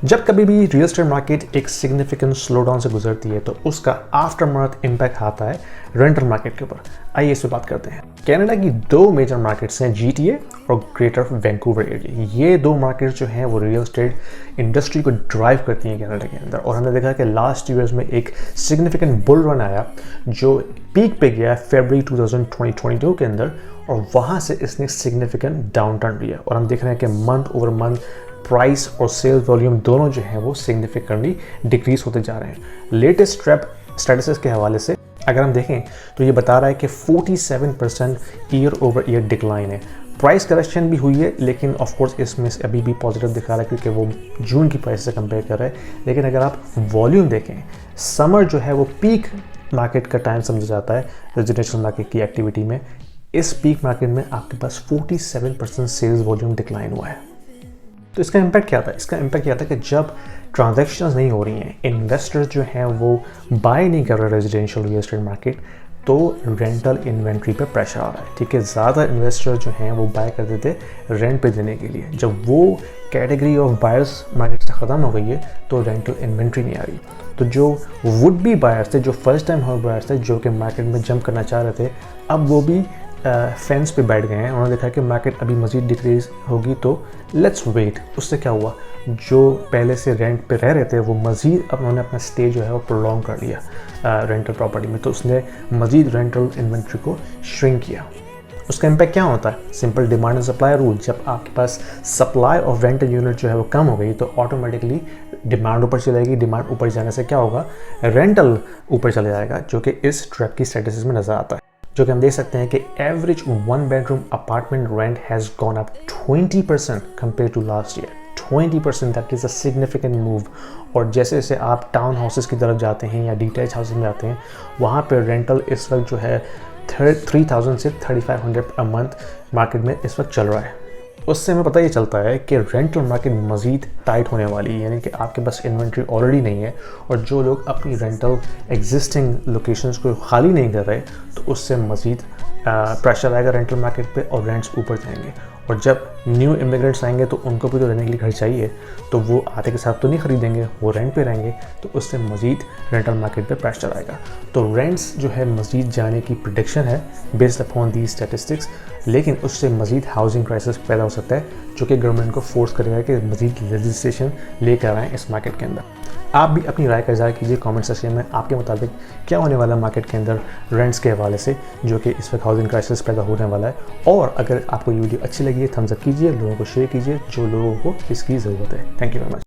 जब कभी भी रियल एस्टेट मार्केट एक सिग्निफिकेंट स्लो डाउन से गुजरती है तो उसका आफ्टर मर्थ इम्पैक्ट आता है रेंटल मार्केट के ऊपर। आइए इस पर बात करते हैं। कनाडा की दो मेजर मार्केट्स हैं, GTA और ग्रेटर वैंकूवर एरिया। ये दो मार्केट्स जो हैं वो रियल एस्टेट इंडस्ट्री को ड्राइव करती हैं कनाडा के अंदर। और हमने देखा कि लास्ट ईयर्स में एक सिग्निफिकेंट बुल रन आया जो पीक पे गया फरवरी 2022 के अंदर, और वहाँ से इसने सिग्निफिकेंट डाउन टर्न लिया। और हम देख रहे हैं कि मंथ ओवर मंथ प्राइस और सेल्स वॉल्यूम दोनों जो हैं वो सिग्निफिकेंटली डिक्रीज होते जा रहे हैं। लेटेस्ट ट्रैप स्टैटिस्टिक्स के हवाले से अगर हम देखें तो ये बता रहा है कि 47% ईयर ओवर ईयर डिक्लाइन है। प्राइस करेक्शन भी हुई है, लेकिन ऑफ कोर्स इसमें से अभी भी पॉजिटिव दिखा रहा है क्योंकि वो जून की प्राइस से कंपेयर कर रहा है। लेकिन अगर आप वॉल्यूम देखें, समर जो है वो पीक मार्केट का टाइम समझा जाता है रेजिडेंशियल मार्केट की एक्टिविटी में। इस पीक मार्केट में आपके पास 47% सेल्स वॉल्यूम डिक्लाइन हुआ है। तो इसका इम्पैक्ट क्या था? इसका इम्पैक्ट क्या था कि जब ट्रांजैक्शंस नहीं हो रही हैं, इन्वेस्टर्स जो हैं वो बाय नहीं कर रहे रेजिडेंशियल रियल एस्टेट मार्केट, तो रेंटल इन्वेंट्री पे प्रेशर आ रहा है। ठीक है, ज़्यादा इन्वेस्टर जो हैं वो बाय करते थे रेंट पे देने के लिए। जब वो कैटेगरी ऑफ बायर्स मार्केट से ख़त्म हो गई है तो रेंटल इन्वेंट्री नहीं आ रही। तो जो वुड बी बायर्स थे, जो फर्स्ट टाइम होम बायर्स थे, जो कि मार्केट में जंप करना चाह रहे थे, अब वो भी फेंस पे बैठ गए हैं। उन्होंने देखा कि मार्केट अभी मज़ीद डिक्रीज होगी तो लेट्स वेट। उससे क्या हुआ, जो पहले से रेंट पे रह रहे थे वो मज़ीद अब उन्होंने अपना स्टे जो है वो प्रोलॉन्ग कर लिया रेंटल प्रॉपर्टी में, तो उसने मज़ीद रेंटल इन्वेंट्री को श्रिंक किया। उसका इम्पैक्ट क्या होता है? Simple demand and supply rule. जब आपके पास सप्लाई ऑफ रेंटल यूनिट जो है वो कम हो गई तो ऑटोमेटिकली डिमांड ऊपर चली जाएगी। डिमांड ऊपर जाने से क्या होगा, रेंटल ऊपर चले जाएगा, जो कि इस ट्रैप की स्टैटिस्टिक्स में नज़र आता है। जो कि हम देख सकते हैं कि average 1 bedroom apartment rent has gone up 20% compare to last year. 20%, that is a significant move. और जैसे जैसे आप टाउन हाउसेस की तरफ जाते हैं या डिटैच हाउसेस में जाते हैं, वहाँ पर रेंटल इस वक्त जो है 3000 से 3500 अ मंथ मार्केट में इस वक्त चल रहा है। उससे हमें पता ये चलता है कि रेंटल मार्केट मज़ीद टाइट होने वाली है, यानी कि आपके पास इन्वेंट्री ऑलरेडी नहीं है और जो लोग अपनी रेंटल एग्जिस्टिंग लोकेशंस को खाली नहीं कर रहे तो उससे मज़ीद प्रेशर आएगा रेंटल मार्केट पे और रेंट्स ऊपर जाएंगे। और जब न्यू इमिग्रेंट्स आएंगे तो उनको भी तो रहने के लिए घर चाहिए, तो वो आते के साथ तो नहीं ख़रीदेंगे, वो रेंट पे रहेंगे, तो उससे मज़ीद रेंटल मार्केट पे प्रेशर आएगा। तो रेंट्स जो है मज़ीद जाने की प्रेडिक्शन है बेस्ड अपॉन दी स्टैटिस्टिक्स, लेकिन उससे मज़ीद हाउसिंग क्राइसिस पैदा हो सकता है जो कि गवर्नमेंट को फोर्स करेगा कि मज़ीद लेजिस्लेशन लेकर आएँ इस मार्केट के अंदर। आप भी अपनी राय का इज़हार कीजिए कमेंट सेक्शन में, आपके मुताबिक क्या होने वाला मार्केट के अंदर रेंट्स के हवाले से, जो कि इस वक्त हाउसिंग क्राइसिस पैदा होने वाला है। और अगर आपको ये वीडियो अच्छी लगी है, थम्स अप कीजिए, लोगों को शेयर कीजिए जो लोगों को इसकी ज़रूरत है। Thank you very much.